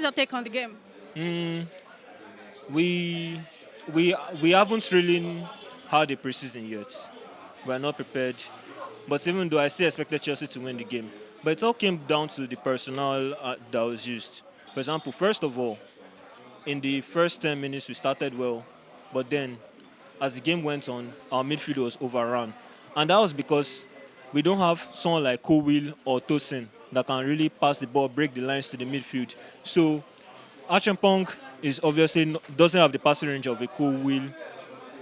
What's your take on the game? Mm, we we haven't really had a preseason yet. We are not prepared. But even though I still expected Chelsea to win the game, but it all came down to the personnel that was used. For example, first of all, in the first 10 minutes we started well, but then as the game went on, our midfield was overrun, and that was because we don't have someone like Cowell or Tosin that can really pass the ball, break the lines to the midfield. So Achampong is obviously doesn't have the passing range of a Cowell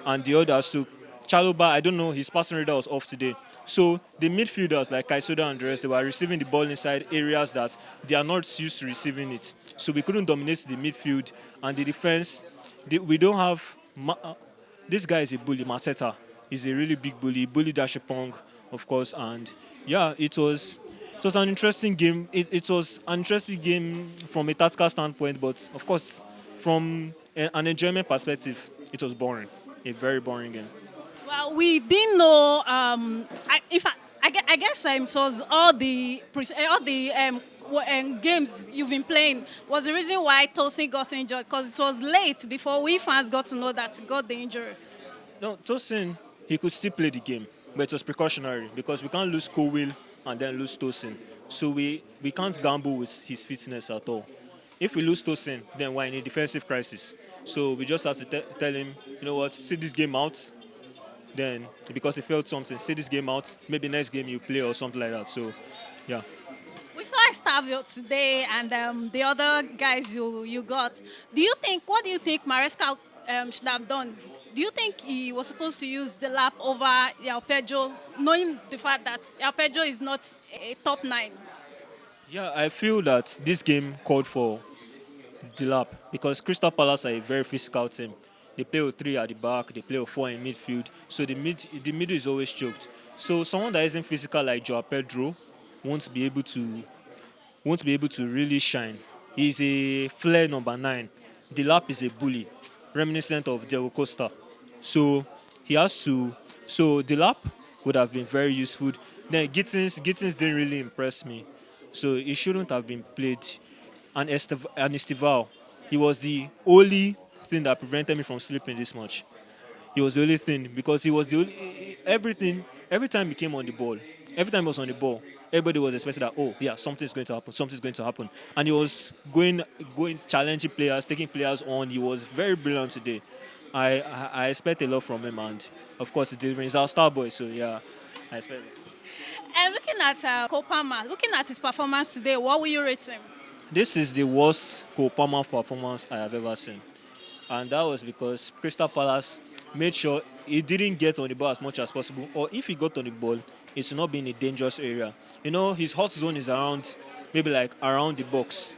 and the others too. Chaloba, I don't know, his passing radar was off today. So the midfielders like Kaisoda and the rest, they were receiving the ball inside areas that they are not used to receiving it. So we couldn't dominate the midfield and the defense. We don't have. This guy is a bully, Mateta. He's a really big bully. He bullied Dashapong, of course, and yeah, it was an interesting game. It was an interesting game from a tactical standpoint, but of course, from an enjoyment perspective, it was boring. A very boring game. Well, we didn't know. I guess it was all the games you've been playing was the reason why Tosin got injured because it was late before we fans got to know that he got the injury. No, Tosin, he could still play the game, but it was precautionary because we can't lose Cowell and then lose Tosin. So we can't gamble with his fitness at all. If we lose Tosin, then we're in a defensive crisis. So we just have to tell him, you know what, sit this game out. Then, because he felt something, sit this game out. Maybe next game you play or something like that. So, yeah. We saw Estavio today and the other guys you got. What do you think Maresca should have done? Do you think he was supposed to use the lap over Pedro, knowing the fact that Pedro is not a top nine? Yeah, I feel that this game called for the lap because Crystal Palace are a very physical team. They play with three at the back, they play with four in midfield, so the middle is always choked. So someone that isn't physical like Joao Pedro won't be able to really shine. He's a flair number 9. The lap is a bully, reminiscent of Diego Costa. So he has to. So the lap would have been very useful. Then Gittins didn't really impress me, so he shouldn't have been played. And Estival, he was the only thing that prevented me from sleeping this much. He was the only thing because he was the only everything. Every time he came on the ball, every time he was on the ball, everybody was expecting that something's going to happen, something's going to happen, and he was going challenging players, taking players on. He was very brilliant today. I expect a lot from him, and of course he's our star boy. So yeah, I expect it. And looking at Kopama, looking at his performance today, what will you rate him? This is the worst Kopama performance I have ever seen. And that was because Crystal Palace made sure he didn't get on the ball as much as possible, or if he got on the ball, it should not be in a dangerous area. You know, his hot zone is around, maybe like around the box,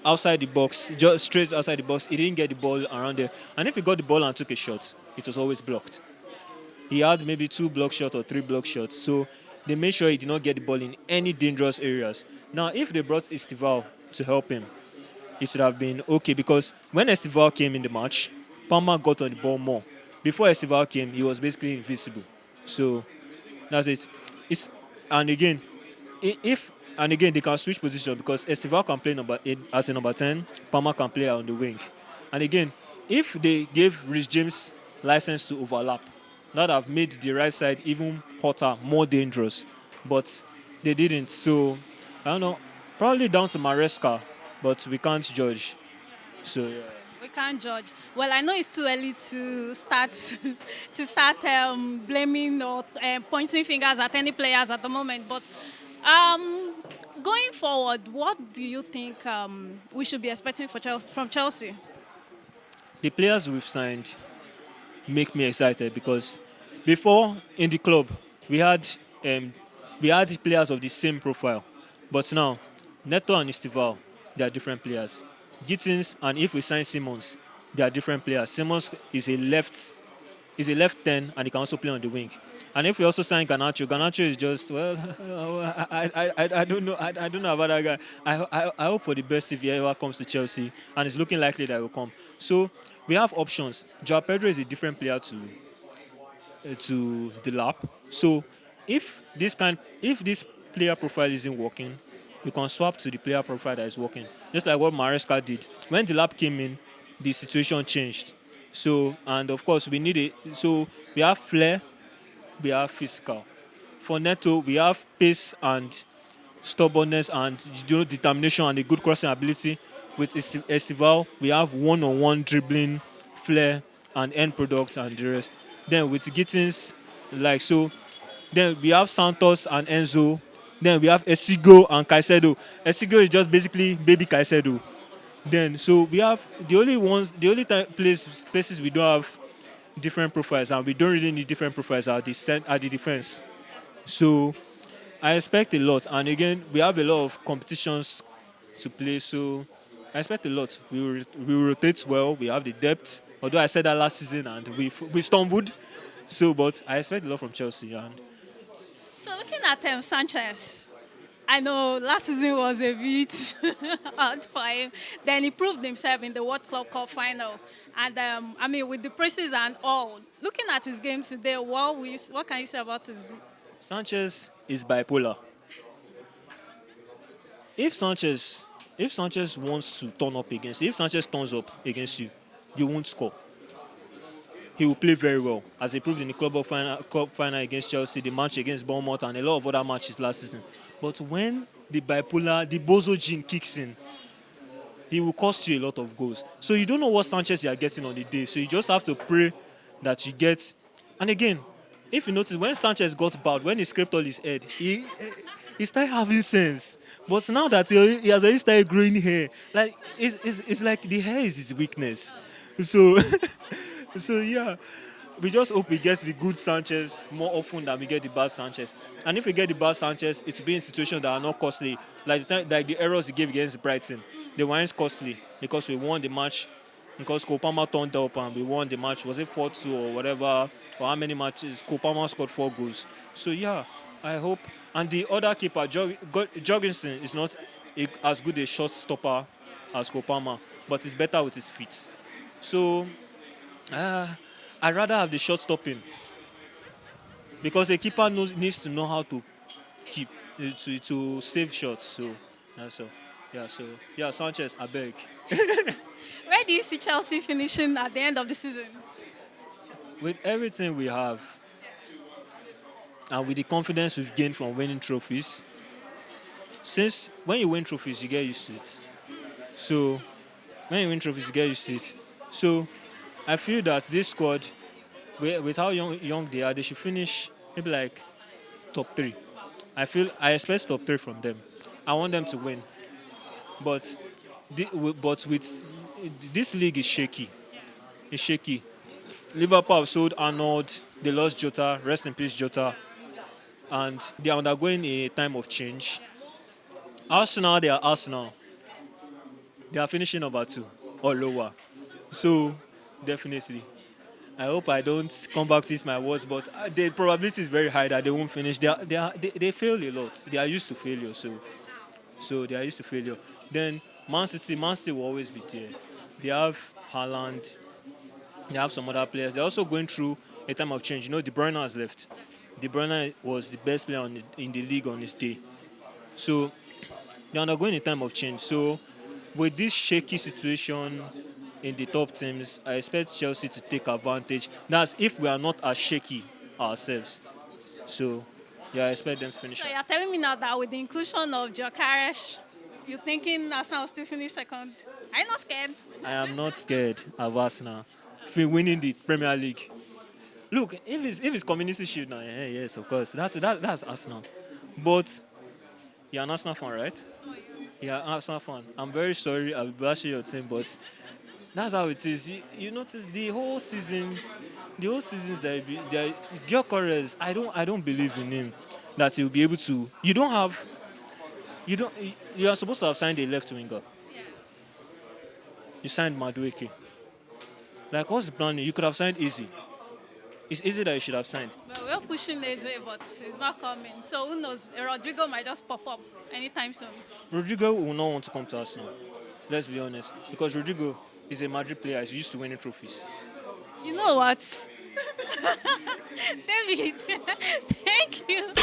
outside the box, just straight outside the box. He didn't get the ball around there, and if he got the ball and took a shot, it was always blocked. He had maybe 2 block shots or 3 block shots, so they made sure he did not get the ball in any dangerous areas. Now, if they brought Estival to help him, it should have been okay because when Estival came in the match, Palmer got on the ball more. Before Estival came, he was basically invisible. So that's it. It's, and again, if and again they can switch position because Estival can play as a number 10, Palmer can play on the wing. And again, if they gave Rich James license to overlap, that would have made the right side even hotter, more dangerous. But they didn't. So I don't know. Probably down to Maresca, but we can't judge. So yeah. We can't judge. Well, I know it's too early to start blaming or pointing fingers at any players at the moment. But um, going forward, what do you think we should be expecting from Chelsea? The players we've signed make me excited because before in the club we had um, we had players of the same profile, but now Neto and Estival, they are different players. Gittins and if we sign Simmons, they are different players. Simmons is a left 10 and he can also play on the wing. And if we also sign Garnacho is just I don't know I don't know about that guy. I hope for the best if he ever comes to Chelsea, and it's looking likely that he will come. So we have options. Joao Pedro is a different player to the lap. So if this player profile isn't working, we can swap to the player profile that is working. Just like what Maresca did. When the lap came in, the situation changed. So, and of course, we need it. So, we have flair, we have physical. For Neto, we have pace and stubbornness and determination and a good crossing ability. With Estival, we have one-on-one dribbling, flair, and end product and the rest. Then with Gittins, like so. Then we have Santos and Enzo. Then we have Esigo and Caicedo. Esigo is just basically baby Caicedo. Then so we have the only places we don't have different profiles and we don't really need different profiles are the defense. So I expect a lot, and again we have a lot of competitions to play. So I expect a lot. We will rotate well. We have the depth. Although I said that last season and we stumbled. So, but I expect a lot from Chelsea. And So looking at Sanchez, I know last season was a bit hard for him. Then he proved himself in the World Club Cup final. And I mean, with the praises and all, looking at his game today, what can you say about his? Sanchez is bipolar. If Sanchez if Sanchez wants to turn up against you, if Sanchez turns up against you, you won't score. He will play very well, as he proved in the Cup final against Chelsea, the match against Bournemouth, and a lot of other matches last season. But when the bozo gene kicks in, he will cost you a lot of goals. So you don't know what Sanchez you are getting on the day. So you just have to pray that you get. And again, if you notice, when Sanchez got bad, when he scraped all his head, he started having sense. But now that he has already started growing hair, like it's like the hair is his weakness. So so yeah, we just hope we get the good Sanchez more often than we get the bad Sanchez. And if we get the bad Sanchez, it will be in situations that are not costly, like the errors he gave against Brighton. They weren't costly because we won the match. Because Kopama turned up and we won the match. Was it 4-2 or whatever? Or how many matches? Kopama scored 4 goals. So yeah, I hope. And the other keeper, Jorgensen, is not as good a shot stopper as Kopama, but he's better with his feet. So I'd rather have the shot stopping because a keeper needs to know how to keep to save shots. So that's all. Yeah. So yeah, Sanchez, I beg. Where do you see Chelsea finishing at the end of the season? With everything we have and with the confidence we've gained from winning trophies, since when you win trophies, you get used to it. So when you win trophies, you get used to it. So I feel that this squad, with how young they are, they should finish maybe like top 3. I expect top 3 from them. I want them to win, but with this league is shaky. It's shaky. Liverpool have sold Arnold. They lost Jota. Rest in peace, Jota. And they are undergoing a time of change. Arsenal, they are Arsenal. They are finishing number 2 or lower. So definitely, I hope I don't come back to use my words, but the probability is very high that they won't finish. They fail a lot. They are used to failure, so they are used to failure. Then Man City will always be there. They have Haaland. They have some other players. They're also going through a time of change. You know, De Bruyne has left. De Bruyne was the best player in the league on his day. So they're undergoing a time of change. So with this shaky situation in the top teams, I expect Chelsea to take advantage. That's if we are not as shaky ourselves. So yeah, I expect them to finish. So you're telling me now that with the inclusion of Gyökeres, you're thinking Arsenal will still finish second? Are you not scared? I am not scared of Arsenal winning the Premier League. Look, if it's Community Shield now, yes, of course, that's Arsenal. But you're an Arsenal fan, right? You're an Arsenal fan. I'm very sorry, I'll be bashing your team, but that's how it is. You notice the whole seasons that Gyökeres, I don't believe in him that he'll be able to. You are supposed to have signed a left winger. You signed Madueke. Like, what's the plan? You could have signed Easy. It's Easy that you should have signed. Well, we're pushing Eze, but it's not coming. So who knows? Rodrigo might just pop up anytime soon. Rodrigo will not want to come to Arsenal. Let's be honest. Because Rodrigo is a Madrid player. He's used to winning trophies. You know what? David, thank you.